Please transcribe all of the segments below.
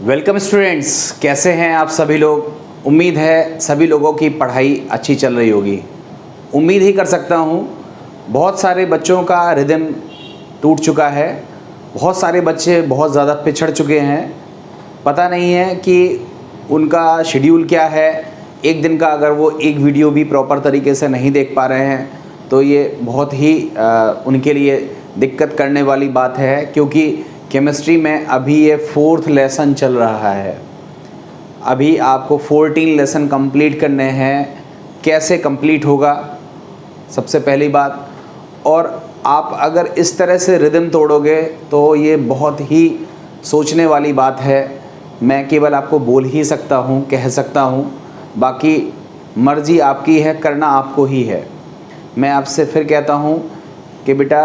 Welcome students, कैसे हैं आप सभी लोग। उम्मीद है सभी लोगों की पढ़ाई अच्छी चल रही होगी। उम्मीद ही कर सकता हूँ बहुत सारे बच्चों का रिदम टूट चुका है, बहुत सारे बच्चे बहुत ज़्यादा पिछड़ चुके हैं। पता नहीं है कि उनका शेड्यूल क्या है। एक दिन का अगर वो एक वीडियो भी प्रॉपर तरीके से नहीं देख पा रहे हैं तो ये बहुत ही उनके लिए दिक्कत करने वाली बात है, क्योंकि केमिस्ट्री में अभी ये 4th लेसन चल रहा है। अभी आपको 14 लेसन कंप्लीट करने हैं। कैसे कंप्लीट होगा, सबसे पहली बात। और आप अगर इस तरह से रिदम तोड़ोगे तो ये बहुत ही सोचने वाली बात है। मैं केवल आपको बोल ही सकता हूँ, कह सकता हूँ, बाकी मर्ज़ी आपकी है, करना आपको ही है। मैं आपसे फिर कहता हूँ कि बेटा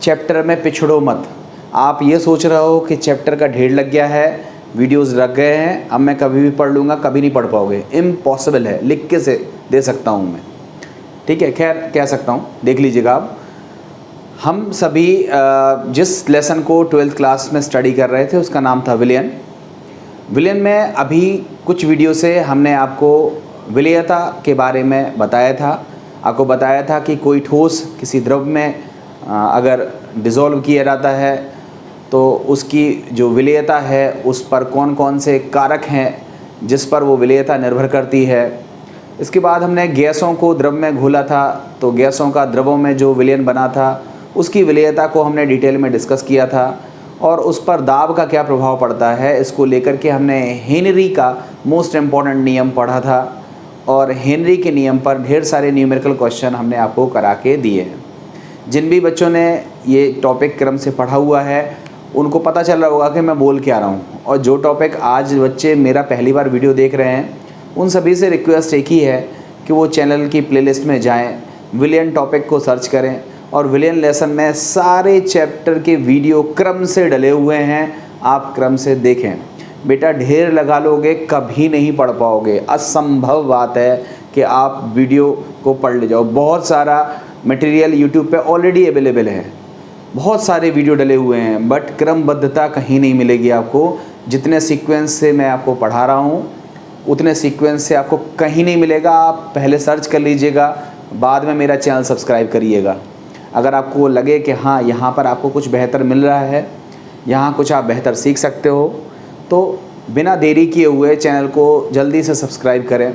चैप्टर में पिछड़ो मत। आप ये सोच रहे हो कि चैप्टर का ढेर लग गया है, वीडियोस लग गए हैं, अब मैं कभी भी पढ़ लूँगा, कभी नहीं पढ़ पाओगे। इम्पॉसिबल है, लिख के से दे सकता हूँ मैं, ठीक है। खैर कह सकता हूँ, देख लीजिएगा आप। हम सभी जिस लेसन को 12th क्लास में स्टडी कर रहे थे उसका नाम था विलयन। विलयन में अभी कुछ वीडियो से हमने आपको विलेयता के बारे में बताया था। आपको बताया था कि कोई ठोस किसी द्रव में अगर डिज़ोल्व किया जाता है तो उसकी जो विलेयता है उस पर कौन कौन से कारक हैं जिस पर वो विलेयता निर्भर करती है। इसके बाद हमने गैसों को द्रव में घोला था, तो गैसों का द्रवों में जो विलयन बना था उसकी विलेयता को हमने डिटेल में डिस्कस किया था, और उस पर दाब का क्या प्रभाव पड़ता है इसको लेकर के हमने हेनरी का मोस्ट इम्पॉर्टेंट नियम पढ़ा था। और हेनरी के नियम पर ढेर सारे न्यूमेरिकल क्वेश्चन हमने आपको करा के दिए हैं। जिन भी बच्चों ने ये टॉपिक क्रम से पढ़ा हुआ है उनको पता चल रहा होगा कि मैं बोल क्या रहा हूँ। और जो टॉपिक आज बच्चे मेरा पहली बार वीडियो देख रहे हैं उन सभी से रिक्वेस्ट एक ही है कि वो चैनल की प्लेलिस्ट में जाएं, विलियन टॉपिक को सर्च करें, और विलियन लेसन में सारे चैप्टर के वीडियो क्रम से डले हुए हैं, आप क्रम से देखें। बेटा ढेर लगा लोगे कभी नहीं पढ़ पाओगे, असंभव बात है कि आप वीडियो को पढ़ ले जाओ। बहुत सारा मटेरियल यूट्यूब पे ऑलरेडी अवेलेबल है, बहुत सारे वीडियो डले हुए हैं, बट क्रमबद्धता कहीं नहीं मिलेगी आपको। जितने सीक्वेंस से मैं आपको पढ़ा रहा हूँ उतने सीक्वेंस से आपको कहीं नहीं मिलेगा। आप पहले सर्च कर लीजिएगा, बाद में मेरा चैनल सब्सक्राइब करिएगा। अगर आपको लगे कि हाँ यहाँ पर आपको कुछ बेहतर मिल रहा है, यहाँ कुछ आप बेहतर सीख सकते हो, तो बिना देरी किए हुए चैनल को जल्दी से सब्सक्राइब करें,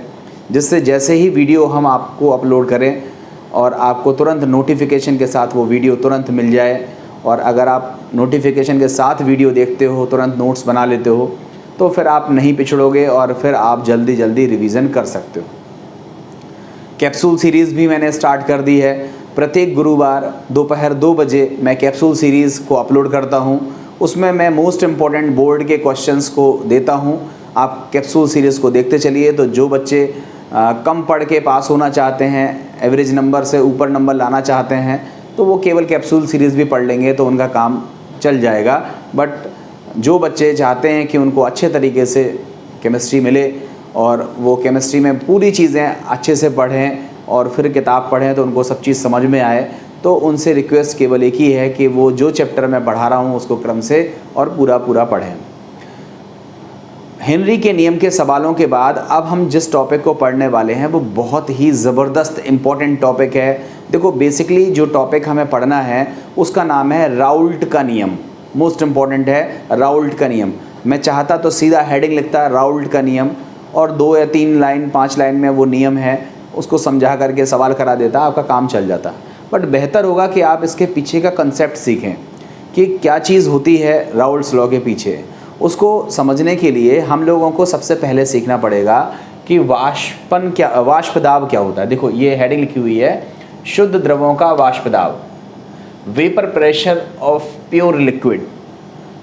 जिससे जैसे ही वीडियो हम आपको अपलोड करें और आपको तुरंत नोटिफिकेशन के साथ वो वीडियो तुरंत मिल जाए। और अगर आप नोटिफिकेशन के साथ वीडियो देखते हो, तुरंत नोट्स बना लेते हो, तो फिर आप नहीं पिछड़ोगे और फिर आप जल्दी जल्दी रिवीजन कर सकते हो। कैप्सूल सीरीज़ भी मैंने स्टार्ट कर दी है। प्रत्येक गुरुवार दोपहर 2 बजे मैं कैप्सूल सीरीज़ को अपलोड करता हूँ। उसमें मैं मोस्ट इम्पॉर्टेंट बोर्ड के क्वेश्चंस को देता हूँ। आप कैप्सूल सीरीज़ को देखते चलिए। तो जो बच्चे कम पढ़ के पास होना चाहते हैं, एवरेज नंबर से ऊपर नंबर लाना चाहते हैं, तो वो केवल कैप्सूल सीरीज़ भी पढ़ लेंगे तो उनका काम चल जाएगा। बट जो बच्चे चाहते हैं कि उनको अच्छे तरीके से केमिस्ट्री मिले और वो केमिस्ट्री में पूरी चीज़ें अच्छे से पढ़ें और फिर किताब पढ़ें तो उनको सब चीज़ समझ में आए, तो उनसे रिक्वेस्ट केवल एक ही है कि वो जो चैप्टर मैं पढ़ा रहा हूँ उसको क्रम से और पूरा पढ़ें। हेनरी के नियम के सवालों के बाद अब हम जिस टॉपिक को पढ़ने वाले हैं वो बहुत ही ज़बरदस्त इम्पॉर्टेंट टॉपिक है। देखो बेसिकली जो टॉपिक हमें पढ़ना है उसका नाम है राउल्ट का नियम। मोस्ट इम्पॉर्टेंट है राउल्ट का नियम। मैं चाहता तो सीधा हेडिंग लिखता राउल्ट का नियम और 2 या 3 लाइन 5 लाइन में वो नियम है उसको समझा करके सवाल करा देता, आपका काम चल जाता। बट बेहतर होगा कि आप इसके पीछे का कंसेप्ट सीखें कि क्या चीज़ होती है राउल्ट्स लॉ के पीछे। उसको समझने के लिए हम लोगों को सबसे पहले सीखना पड़ेगा कि वाष्प दाब क्या होता है। देखो ये हेडिंग लिखी हुई है, शुद्ध द्रवों का वाष्प दाब, vapour pressure of pure liquid.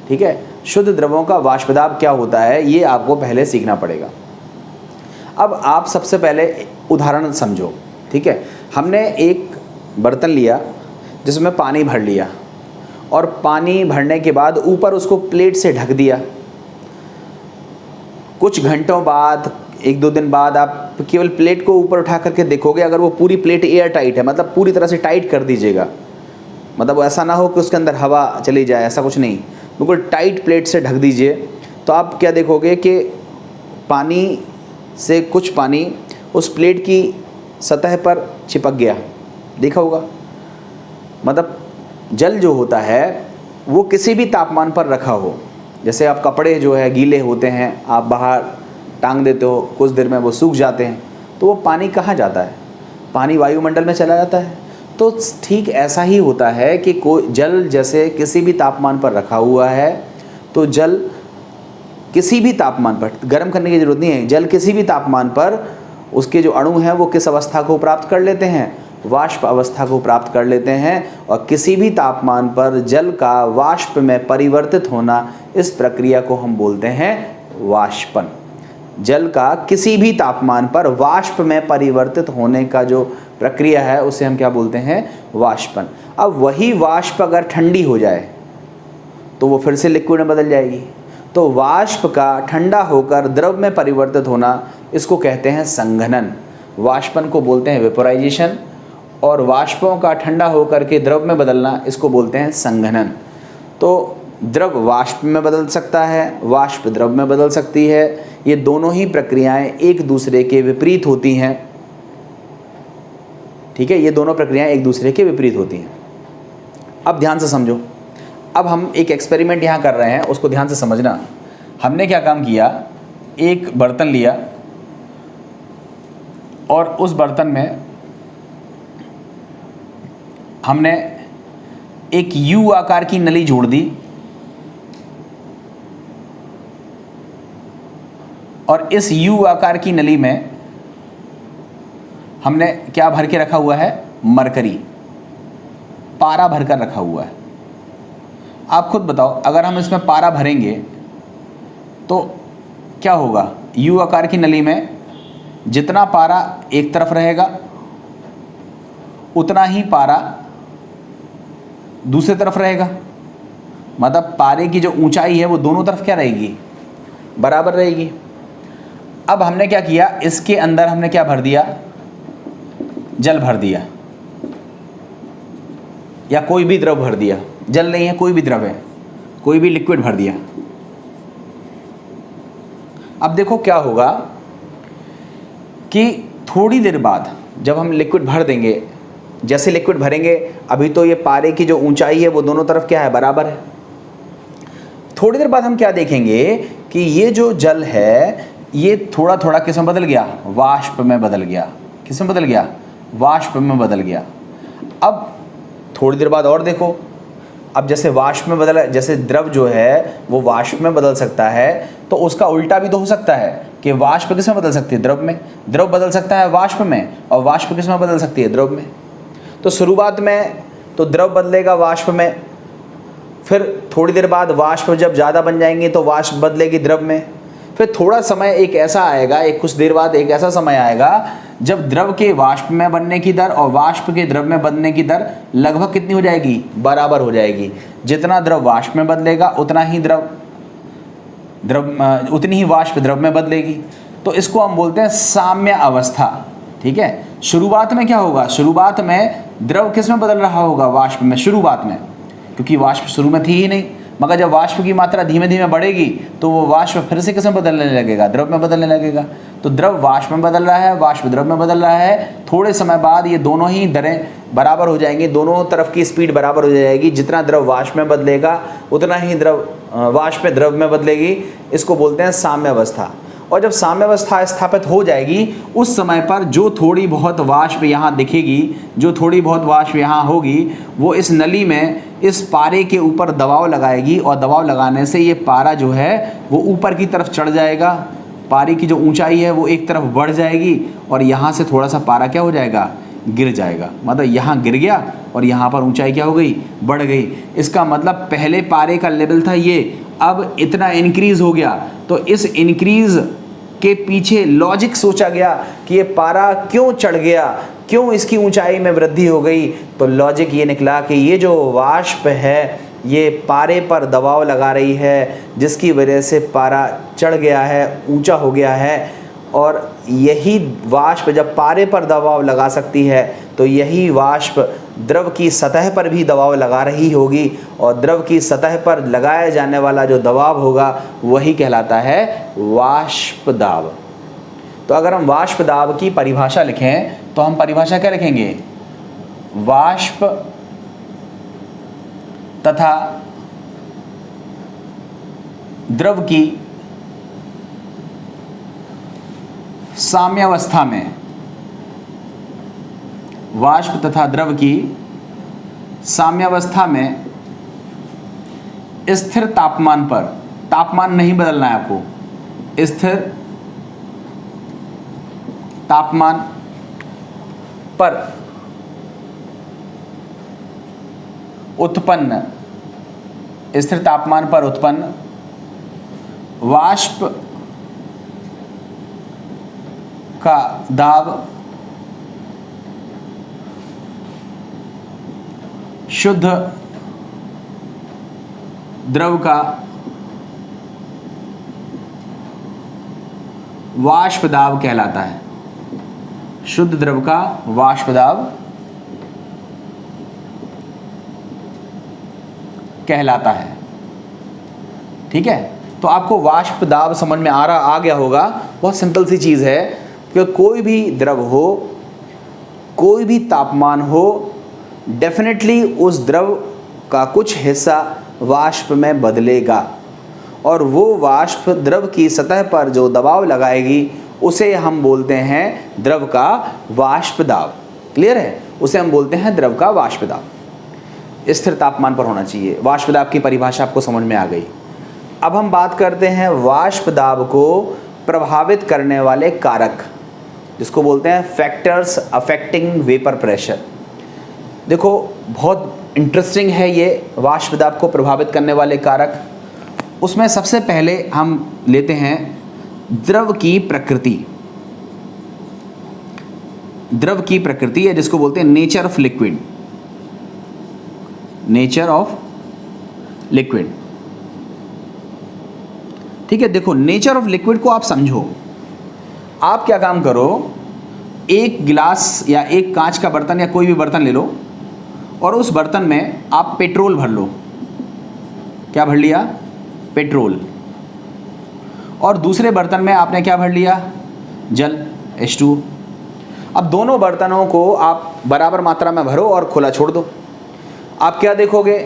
ठीक है, शुद्ध द्रवों का वाष्प दाब क्या होता है ये आपको पहले सीखना पड़ेगा। अब आप सबसे पहले उदाहरण समझो। ठीक है, हमने एक बर्तन लिया जिसमें पानी भर लिया और पानी भरने के बाद ऊपर उसको प्लेट से ढक दिया। कुछ घंटों बाद, 1-2 दिन बाद आप केवल प्लेट को ऊपर उठा करके देखोगे, अगर वो पूरी प्लेट एयर टाइट है, मतलब पूरी तरह से टाइट कर दीजिएगा, मतलब ऐसा ना हो कि उसके अंदर हवा चली जाए, ऐसा कुछ नहीं, बिल्कुल टाइट प्लेट से ढक दीजिए। तो आप क्या देखोगे कि पानी से कुछ पानी उस प्लेट की सतह पर चिपक गया, देखा होगा। मतलब जल जो होता है वो किसी भी तापमान पर रखा हो, जैसे आप कपड़े जो है गीले होते हैं, आप बाहर टांग देते हो, कुछ देर में वो सूख जाते हैं, तो वो पानी कहाँ जाता है? पानी वायुमंडल में चला जाता है। तो ठीक ऐसा ही होता है कि कोई जल जैसे किसी भी तापमान पर रखा हुआ है, तो जल किसी भी तापमान पर, गर्म करने की ज़रूरत नहीं है, जल किसी भी तापमान पर उसके जो अणु हैं वो किस अवस्था को प्राप्त कर लेते हैं? वाष्प अवस्था को प्राप्त कर लेते हैं। और किसी भी तापमान पर जल का वाष्प में परिवर्तित होना, इस प्रक्रिया को हम बोलते हैं वाष्पन। जल का किसी भी तापमान पर वाष्प में परिवर्तित होने का जो प्रक्रिया है उसे हम क्या बोलते हैं? वाष्पन। अब वही वाष्प अगर ठंडी हो जाए तो वो फिर से लिक्विड में बदल जाएगी। तो वाष्प का ठंडा होकर द्रव में परिवर्तित होना, इसको कहते हैं संघनन। वाष्पन को बोलते हैं वेपोराइजेशन, और वाष्पों का ठंडा होकर के द्रव में बदलना, इसको बोलते हैं संघनन। तो द्रव वाष्प में बदल सकता है, वाष्प द्रव में बदल सकती है। ये दोनों ही प्रक्रियाएं एक दूसरे के विपरीत होती हैं। ठीक है, ये दोनों प्रक्रियाएं एक दूसरे के विपरीत होती हैं। अब ध्यान से समझो। अब हम एक एक्सपेरिमेंट यहाँ कर रहे हैं, उसको ध्यान से समझना। हमने क्या काम किया, एक बर्तन लिया और उस बर्तन में हमने एक यू आकार की नली जोड़ दी, और इस यू आकार की नली में हमने क्या भर के रखा हुआ है? मरकरी, पारा भरकर रखा हुआ है। आप खुद बताओ, अगर हम इसमें पारा भरेंगे तो क्या होगा? यू आकार की नली में जितना पारा एक तरफ रहेगा, उतना ही पारा दूसरी तरफ रहेगा। मतलब पारे की जो ऊंचाई है वो दोनों तरफ क्या रहेगी? बराबर रहेगी। अब हमने क्या किया, इसके अंदर हमने क्या भर दिया? जल भर दिया, या कोई भी द्रव भर दिया। जल नहीं है, कोई भी द्रव है, कोई भी लिक्विड भर दिया। अब देखो क्या होगा कि थोड़ी देर बाद जब हम लिक्विड भर देंगे, जैसे लिक्विड भरेंगे, अभी तो ये पारे की जो ऊंचाई है वो दोनों तरफ क्या है? बराबर है। थोड़ी देर बाद हम क्या देखेंगे कि ये जो जल है ये थोड़ा थोड़ा किस में बदल गया? वाष्प में बदल गया। किस में बदल गया? वाष्प में बदल गया। अब थोड़ी देर बाद और देखो, अब जैसे वाष्प में बदला, जैसे द्रव जो है वो वाष्प में बदल सकता है, तो उसका उल्टा भी तो हो सकता है कि वाष्प किस में बदल सकती है? द्रव में। द्रव बदल सकता है वाष्प में, और वाष्प किस में बदल सकती है? द्रव में। तो शुरुआत में तो द्रव बदलेगा वाष्प में, फिर थोड़ी देर बाद वाष्प जब ज़्यादा बन जाएंगे तो वाष्प बदलेगी द्रव में। फिर थोड़ा समय एक ऐसा आएगा, एक कुछ देर बाद एक ऐसा समय आएगा जब द्रव के वाष्प में बनने की दर और वाष्प के द्रव में बनने की दर लगभग कितनी हो जाएगी? बराबर हो जाएगी। जितना द्रव वाष्प में बदलेगा उतना ही उतनी ही वाष्प द्रव में बदलेगी। तो इसको हम बोलते हैं साम्य अवस्था। ठीक है, शुरुआत में क्या होगा? शुरुआत में द्रव किस में बदल रहा होगा? वाष्प में, शुरुआत में, क्योंकि वाष्प शुरू में थी ही नहीं। मगर जब वाष्प की मात्रा धीमे धीमे बढ़ेगी तो वो वाष्प फिर से किस में बदलने लगेगा? द्रव में बदलने लगेगा। तो द्रव वाष्प में बदल रहा है, वाष्प द्रव में बदल रहा है। थोड़े समय बाद ये दोनों ही दरें बराबर हो जाएंगी, दोनों तरफ की स्पीड बराबर हो जाएगी। जितना द्रव वाष्प में बदलेगा उतना ही द्रव वाष्प में द्रव में बदलेगी। इसको बोलते हैं साम्य अवस्था। और जब साम्य अवस्था स्थापित हो जाएगी, उस समय पर जो थोड़ी बहुत वाष्प यहाँ दिखेगी, जो थोड़ी बहुत वाष्प यहाँ होगी, वो इस नली में इस पारे के ऊपर दबाव लगाएगी, और दबाव लगाने से ये पारा जो है वो ऊपर की तरफ चढ़ जाएगा। पारे की जो ऊंचाई है वो एक तरफ बढ़ जाएगी, और यहाँ से थोड़ा सा पारा क्या हो जाएगा? गिर जाएगा। मतलब यहाँ गिर गया और यहाँ पर ऊंचाई क्या हो गई? बढ़ गई। इसका मतलब पहले पारे का लेवल था ये, अब इतना इंक्रीज हो गया। तो इस इंक्रीज के पीछे लॉजिक सोचा गया कि ये पारा क्यों चढ़ गया, क्यों इसकी ऊंचाई में वृद्धि हो गई। तो लॉजिक ये निकला कि ये जो वाष्प है ये पारे पर दबाव लगा रही है, जिसकी वजह से पारा चढ़ गया है, ऊंचा हो गया है। और यही वाष्प जब पारे पर दबाव लगा सकती है तो यही वाष्प द्रव की सतह पर भी दबाव लगा रही होगी, और द्रव की सतह पर लगाया जाने वाला जो दबाव होगा वही कहलाता है वाष्प दाब। तो अगर हम वाष्प दाब की परिभाषा लिखें तो हम परिभाषा क्या लिखेंगे? वाष्प तथा द्रव की साम्यावस्था में, वाष्प तथा द्रव की साम्यावस्था में स्थिर तापमान पर, तापमान नहीं बदलना है आपको, स्थिर तापमान पर उत्पन्न, स्थिर तापमान पर उत्पन्न वाष्प का दाब शुद्ध द्रव का वाष्प दाब कहलाता है। शुद्ध द्रव का वाष्प दाब कहलाता है। ठीक है, तो आपको वाष्प दाब समझ में आ गया होगा। बहुत सिंपल सी चीज़ है कि कोई भी द्रव हो, कोई भी तापमान हो, डेफिनेटली उस द्रव का कुछ हिस्सा वाष्प में बदलेगा, और वो वाष्प द्रव की सतह पर जो दबाव लगाएगी उसे हम बोलते हैं द्रव का वाष्प दाब। क्लियर है? उसे हम बोलते हैं द्रव का वाष्प दाब। स्थिर तापमान पर होना चाहिए। वाष्प दाब की परिभाषा आपको समझ में आ गई। अब हम बात करते हैं वाष्प दाब को प्रभावित करने वाले कारक, जिसको बोलते हैं फैक्टर्स अफेक्टिंग वेपर प्रेशर। देखो, बहुत इंटरेस्टिंग है ये वाष्प दाब को प्रभावित करने वाले कारक। उसमें सबसे पहले हम लेते हैं द्रव की प्रकृति। द्रव की प्रकृति है जिसको बोलते हैं nature of liquid. Nature of liquid, ठीक है। देखो, नेचर ऑफ लिक्विड को आप समझो। आप क्या काम करो, एक गिलास या एक कांच का बर्तन या कोई भी बर्तन ले लो, और उस बर्तन में आप पेट्रोल भर लो। क्या भर लिया? पेट्रोल। और दूसरे बर्तन में आपने क्या भर लिया? जल, H2। अब दोनों बर्तनों को आप बराबर मात्रा में भरो और खुला छोड़ दो। आप क्या देखोगे?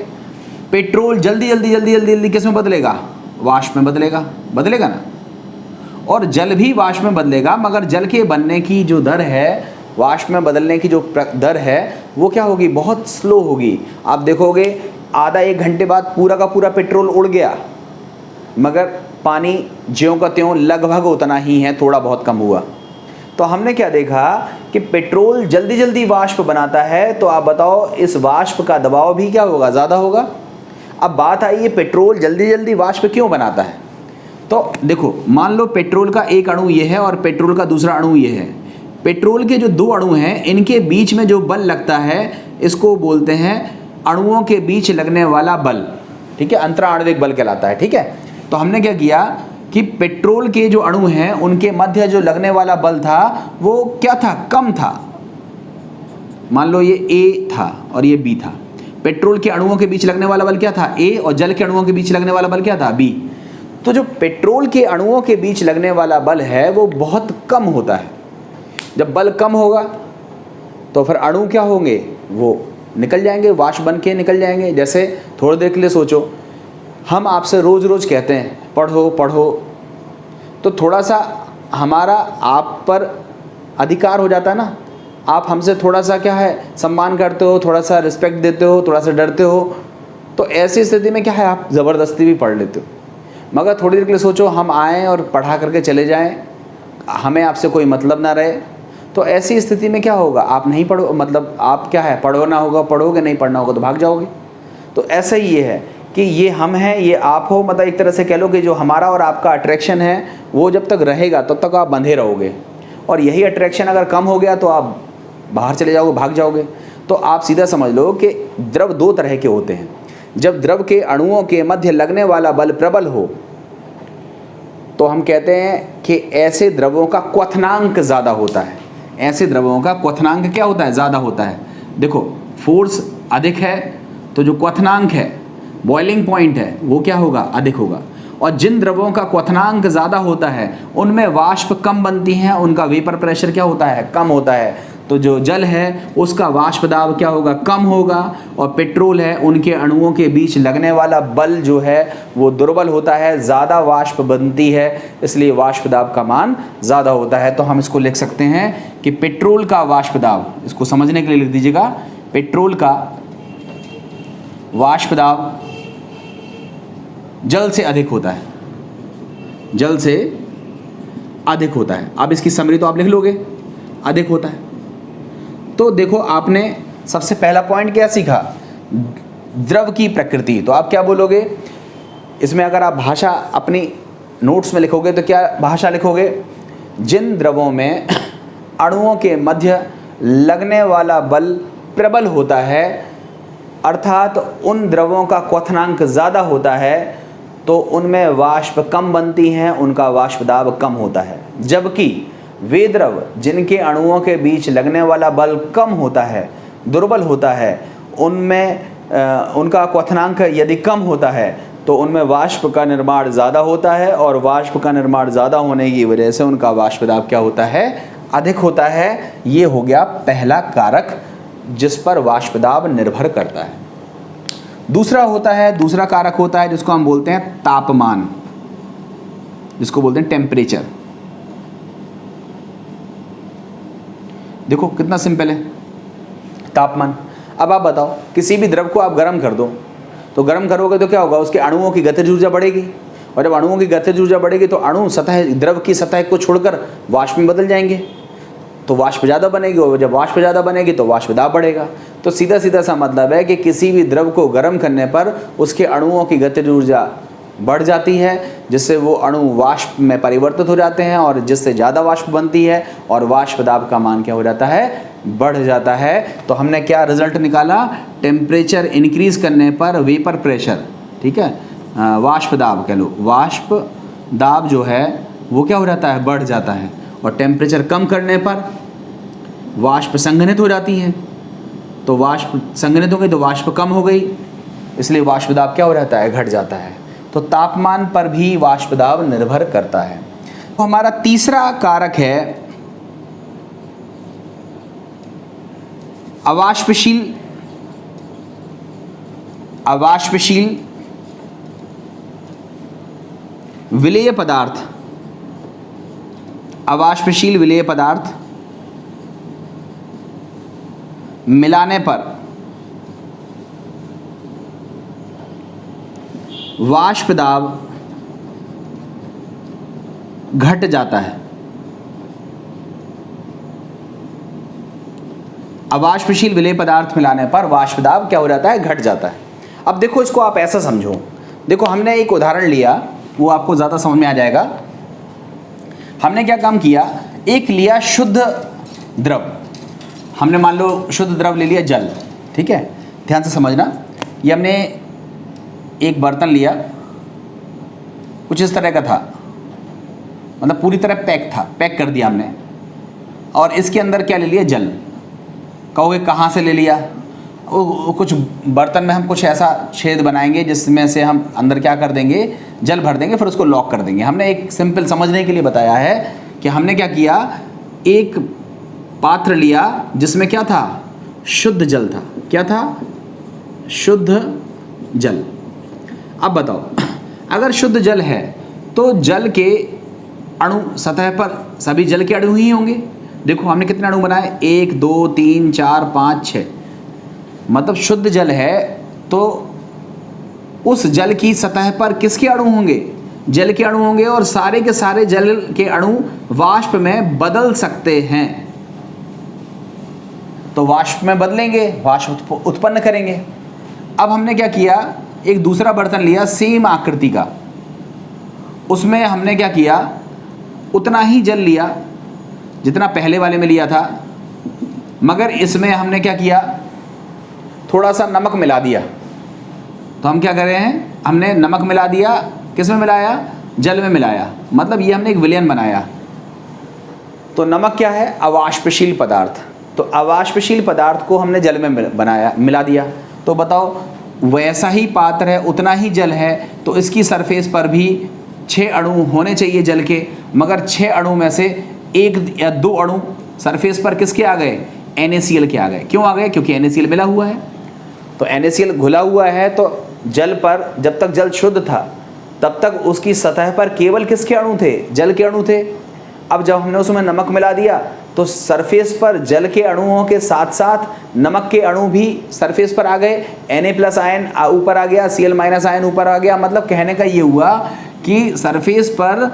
पेट्रोल जल्दी जल्दी जल्दी जल्दी जल्दी किस में बदलेगा? वाष्प में बदलेगा। बदलेगा ना? और जल भी वाष्प में बदलेगा, मगर जल के बनने की जो दर है, वाष्प में बदलने की जो दर है, वो क्या होगी? बहुत स्लो होगी। आप देखोगे आधा एक घंटे बाद पूरा का पूरा पेट्रोल उड़ गया, मगर पानी ज्यों का त्यों लगभग उतना ही है, थोड़ा बहुत कम हुआ। तो हमने क्या देखा कि पेट्रोल जल्दी जल्दी वाष्प बनाता है, तो आप बताओ इस वाष्प का दबाव भी क्या होगा? ज़्यादा होगा। अब बात आई है पेट्रोल जल्दी जल्दी वाष्प क्यों बनाता है। तो देखो, मान लो पेट्रोल का एक अणु ये है और पेट्रोल का दूसरा अणु ये है। पेट्रोल के जो दो अणु हैं, इनके बीच में जो बल लगता है, इसको बोलते हैं अणुओं के बीच लगने वाला बल। ठीक है, अंतराण्विक बल कहलाता है। ठीक है, तो हमने क्या किया कि पेट्रोल के जो अणु हैं उनके मध्य जो लगने वाला बल था वो क्या था? कम था। मान लो ये A था और ये B था। पेट्रोल के अणुओं के बीच लगने वाला बल क्या था? A, और जल के अणुओं के बीच लगने वाला बल क्या था? B। तो जो पेट्रोल के अणुओं के बीच लगने वाला बल है वो बहुत कम होता है। जब बल कम होगा तो फिर अणु क्या होंगे? वो निकल जाएंगे, वाष्प बन के निकल जाएंगे। जैसे थोड़ी देर के लिए सोचो, हम आपसे रोज़ रोज़ कहते हैं पढ़ो पढ़ो, तो थोड़ा सा हमारा आप पर अधिकार हो जाता है ना। आप हमसे थोड़ा सा क्या है, सम्मान करते हो, थोड़ा सा रिस्पेक्ट देते हो, थोड़ा सा डरते हो, तो ऐसी स्थिति में क्या है, आप ज़बरदस्ती भी पढ़ लेते हो। मगर थोड़ी देर के लिए सोचो, हम आएँ और पढ़ा करके चले जाएँ, हमें आपसे कोई मतलब ना रहे, तो ऐसी स्थिति में क्या होगा? आप नहीं पढ़ो, मतलब आप क्या है, पढ़ना होगा पढ़ोगे, नहीं पढ़ना होगा तो भाग जाओगे। तो ऐसा ही ये है कि ये हम हैं, ये आप हो। मतलब एक तरह से कह लो कि जो हमारा और आपका अट्रैक्शन है वो जब तक रहेगा तब तक आप बंधे रहोगे, और यही अट्रैक्शन अगर कम हो गया तो आप बाहर चले जाओगे, भाग जाओगे। तो आप सीधा समझ लो कि द्रव दो तरह के होते हैं। जब द्रव के अणुओं के मध्य लगने वाला बल प्रबल हो तो हम कहते हैं कि ऐसे द्रवों का क्वथनांक ज़्यादा होता है। ऐसे द्रवों का क्वथनांक क्या होता है, ज़्यादा होता है। देखो फोर्स अधिक है तो जो क्वथनांक है, बॉइलिंग पॉइंट है, वो क्या होगा, अधिक होगा। और जिन द्रवों का क्वथनांक ज़्यादा होता है उनमें वाष्प कम बनती हैं, उनका वेपर प्रेशर क्या होता है, कम होता है। तो जो जल है उसका वाष्प दाब क्या होगा, कम होगा। और पेट्रोल है, उनके अणुओं के बीच लगने वाला बल जो है वो दुर्बल होता है, ज़्यादा वाष्प बनती है, इसलिए वाष्प दाब का मान ज़्यादा होता है। तो हम इसको लिख सकते हैं कि पेट्रोल का वाष्प दाब, इसको समझने के लिए लिख दीजिएगा, पेट्रोल का वाष्प दाब जल से अधिक होता है, जल से अधिक होता है। अब इसकी समरी तो आप लिख लोगे, अधिक होता है। तो देखो आपने सबसे पहला पॉइंट क्या सीखा, द्रव की प्रकृति। तो आप क्या बोलोगे इसमें, अगर आप भाषा अपनी नोट्स में लिखोगे तो क्या भाषा लिखोगे, जिन द्रवों में अणुओं के मध्य लगने वाला बल प्रबल होता है, अर्थात उन द्रवों का क्वथनांक ज़्यादा होता है, तो उनमें वाष्प कम बनती हैं, उनका वाष्प दाब कम होता है। जबकि वे द्रव जिनके अणुओं के बीच लगने वाला बल कम होता है, दुर्बल होता है, उनमें उनका क्वथनांक यदि कम होता है तो उनमें वाष्प का निर्माण ज़्यादा होता है, और वाष्प का निर्माण ज़्यादा होने की वजह से उनका वाष्प दाब क्या होता है, अधिक होता है। ये हो गया पहला कारक जिस पर वाष्प दाब निर्भर करता है। दूसरा कारक होता है जिसको हम बोलते हैं तापमान, जिसको बोलते हैं टेम्परेचर। देखो कितना सिंपल है, तापमान। अब आप बताओ, किसी भी द्रव को आप गर्म कर दो, तो गर्म करोगे तो क्या होगा, उसके अणुओं की गतिज ऊर्जा बढ़ेगी, और जब अणुओं की गतिज ऊर्जा बढ़ेगी तो अणु सतह, द्रव की सतह को छोड़कर वाष्प में बदल जाएंगे, तो वाष्प ज़्यादा बनेगी, और जब वाष्प ज़्यादा बनेगी तो वाष्प दाब बढ़ेगा। तो सीधा सीधा सा मतलब है कि किसी भी द्रव को गर्म करने पर उसके अणुओं की गतिज ऊर्जा बढ़ जाती है, जिससे वो अणु वाष्प में परिवर्तित हो जाते हैं, और जिससे ज़्यादा वाष्प बनती है, और वाष्प दाब का मान क्या हो जाता है, बढ़ जाता है। तो हमने क्या रिजल्ट निकाला, टेम्परेचर इंक्रीज करने पर वेपर प्रेशर, ठीक है, वाष्प दाब कह लो, वाष्प दाब जो है वो क्या हो जाता है, बढ़ जाता है। और टेम्परेचर कम करने पर वाष्प संघनित हो जाती है, तो वाष्प संघनित हो गई तो वाष्प कम हो गई, इसलिए वाष्प दाब क्या हो जाता है, घट जाता है। तो तापमान पर भी वाष्प दाब निर्भर करता है। तो हमारा तीसरा कारक है अवाष्पशील विलेय पदार्थ। अवाष्पशील विलेय पदार्थ मिलाने पर वाष्प दाब घट जाता है। अवाष्पशील विलेय पदार्थ मिलाने पर वाष्प दाब क्या हो जाता है, घट जाता है। अब देखो इसको आप ऐसा समझो, देखो हमने एक उदाहरण लिया, वो आपको ज़्यादा समझ में आ जाएगा। हमने क्या काम किया, एक लिया शुद्ध द्रव, हमने मान लो शुद्ध द्रव ले लिया जल, ठीक है, ध्यान से समझना। ये हमने एक बर्तन लिया, कुछ इस तरह का था, मतलब पूरी तरह पैक था, पैक कर दिया हमने, और इसके अंदर क्या ले लिया, जल। कहोगे कहाँ से ले लिया, वो कुछ बर्तन में हम कुछ ऐसा छेद बनाएंगे जिसमें से हम अंदर क्या कर देंगे, जल भर देंगे, फिर उसको लॉक कर देंगे। हमने एक सिंपल समझने के लिए बताया है कि हमने क्या किया, एक पात्र लिया जिसमें क्या था, शुद्ध जल था। क्या था, शुद्ध जल। अब बताओ, अगर शुद्ध जल है तो जल के अणु सतह पर सभी जल के अणु ही होंगे। देखो हमने कितने अणु बनाए, 1 2 3 4 5 6, मतलब शुद्ध जल है तो उस जल की सतह पर किसके अणु होंगे, जल के अणु होंगे, और सारे के सारे जल के अणु वाष्प में बदल सकते हैं। तो वाष्प में बदलेंगे, वाष्प उत्पन्न करेंगे। अब हमने क्या किया, एक दूसरा बर्तन लिया सेम आकृति का, उसमें हमने क्या किया, उतना ही जल लिया जितना पहले वाले में लिया था, मगर इसमें हमने क्या किया, थोड़ा सा नमक मिला दिया। तो हम क्या कर रहे हैं, हमने नमक मिला दिया, किस में मिलाया, जल में मिलाया, मतलब ये हमने एक विलयन बनाया। तो नमक क्या है? अवाष्पशील पदार्थ। तो अवाष्पशील पदार्थ को हमने जल में बनाया, मिला दिया। तो बताओ वैसा ही पात्र है, उतना ही जल है, तो इसकी सरफेस पर भी 6 अणु होने चाहिए जल के, मगर 6 अणु में से 1 या 2 अणु सरफेस पर किसके आ गए? NaCl के आ गए। क्यों आ गए? क्योंकि NaCl मिला हुआ है। तो NaCl घुला हुआ है, तो जल पर जब तक जल शुद्ध था तब तक उसकी सतह पर केवल किसके अणु थे? जल के अणु थे। अब जब हमने उसमें नमक मिला दिया तो सरफेस पर जल के अणुओं के साथ साथ नमक के अणु भी सरफेस पर आ गए। Na+ आयन ऊपर आ गया, Cl- आयन ऊपर आ गया। मतलब कहने का ये हुआ कि सरफेस पर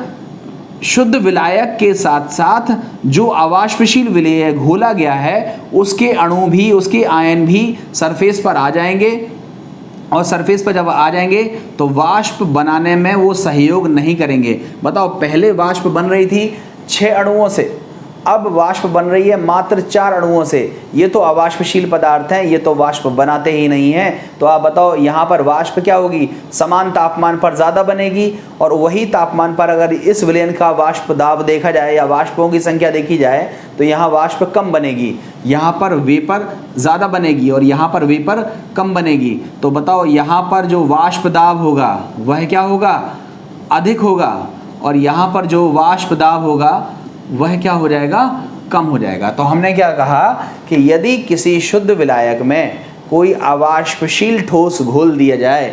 शुद्ध विलायक के साथ साथ जो अवाष्पशील विलेय घोला गया है उसके अणु भी, उसके आयन भी सरफेस पर आ जाएंगे, और सरफेस पर जब आ जाएंगे तो वाष्प बनाने में वो सहयोग नहीं करेंगे। बताओ पहले वाष्प बन रही थी 6 अणुओं से, अब वाष्प बन रही है मात्र 4 अणुओं से। ये तो अवाष्पशील पदार्थ हैं, ये तो वाष्प बनाते ही नहीं हैं। तो आप बताओ यहाँ पर वाष्प क्या होगी? समान तापमान पर ज़्यादा बनेगी, और वही तापमान पर अगर इस विलयन का वाष्प दाब देखा जाए या वाष्पों की संख्या देखी जाए तो यहाँ वाष्प कम बनेगी, यहाँ पर वेपर ज़्यादा बनेगी और यहाँ पर वेपर कम बनेगी। तो बताओ यहाँ पर जो वाष्प दाब होगा वह क्या होगा? अधिक होगा, और यहाँ पर जो वाष्प दाब होगा वह क्या हो जाएगा? कम हो जाएगा। तो हमने क्या कहा कि यदि किसी शुद्ध विलायक में कोई अवाष्पशील ठोस घोल दिया जाए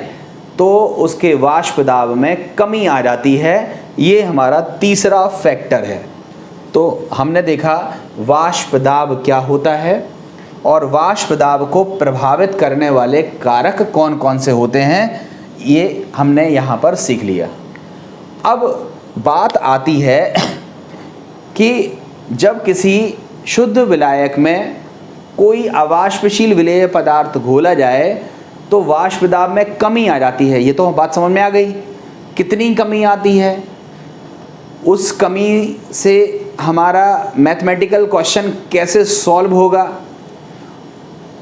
तो उसके वाष्प दाब में कमी आ जाती है। ये हमारा तीसरा फैक्टर है। तो हमने देखा वाष्प दाब क्या होता है और वाष्प दाब को प्रभावित करने वाले कारक कौन कौन से होते हैं, ये हमने यहाँ पर सीख लिया। अब बात आती है कि जब किसी शुद्ध विलायक में कोई अवाष्पशील विलेय पदार्थ घोला जाए तो वाष्प दाब में कमी आ जाती है। ये तो बात समझ में आ गई। कितनी कमी आती है? उस कमी से हमारा मैथमेटिकल क्वेश्चन कैसे सॉल्व होगा?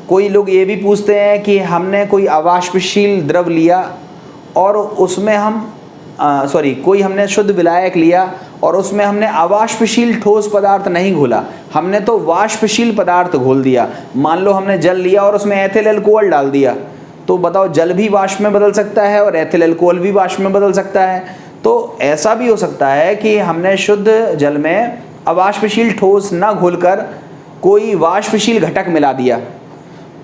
कोई लोग ये भी पूछते हैं कि हमने कोई अवाष्पशील द्रव लिया और उसमें हम कोई हमने शुद्ध विलायक लिया और उसमें हमने अवाष्पशील ठोस पदार्थ नहीं घोला, हमने तो वाष्पशील पदार्थ घोल दिया। मान लो हमने जल लिया और उसमें एथिल अल्कोहल डाल दिया, तो बताओ जल भी वाष्प में बदल सकता है और एथिल अल्कोहल भी वाष्प में बदल सकता है। तो ऐसा भी हो सकता है कि हमने शुद्ध जल में अवाष्पशील ठोस न घोलकर कोई वाष्पशील घटक मिला दिया,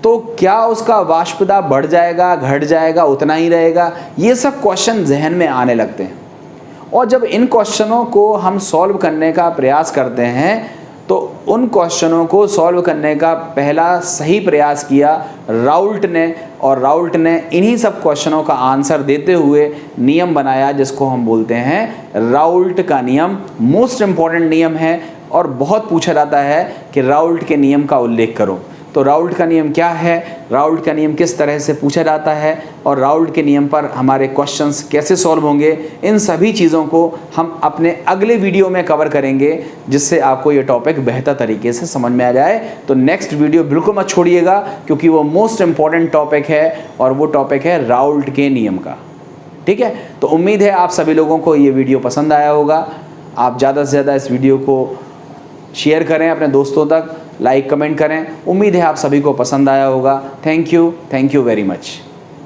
तो क्या उसका वाष्प दाब बढ़ जाएगा, घट जाएगा, उतना ही रहेगा? ये सब क्वेश्चन जहन में आने लगते हैं। और जब इन क्वेश्चनों को हम सॉल्व करने का प्रयास करते हैं तो उन क्वेश्चनों को सॉल्व करने का पहला सही प्रयास किया राउल्ट ने, और राउल्ट ने इन्हीं सब क्वेश्चनों का आंसर देते हुए नियम बनाया जिसको हम बोलते हैं राउल्ट का नियम। मोस्ट इम्पॉर्टेंट नियम है और बहुत पूछा जाता है कि राउल्ट के नियम का उल्लेख करो। तो राउल्ट का नियम क्या है, राउल्ट का नियम किस तरह से पूछा जाता है और राउल्ट के नियम पर हमारे क्वेश्चंस कैसे सॉल्व होंगे, इन सभी चीज़ों को हम अपने अगले वीडियो में कवर करेंगे जिससे आपको ये टॉपिक बेहतर तरीके से समझ में आ जाए। तो नेक्स्ट वीडियो बिल्कुल मत छोड़िएगा क्योंकि वो मोस्ट इम्पॉर्टेंट टॉपिक है और वो टॉपिक है राउल्ट के नियम का। ठीक है, तो उम्मीद है आप सभी लोगों को ये वीडियो पसंद आया होगा। आप ज़्यादा से ज़्यादा इस वीडियो को शेयर करें अपने दोस्तों तक, लाइक कमेंट करें। उम्मीद है आप सभी को पसंद आया होगा। Thank you very much.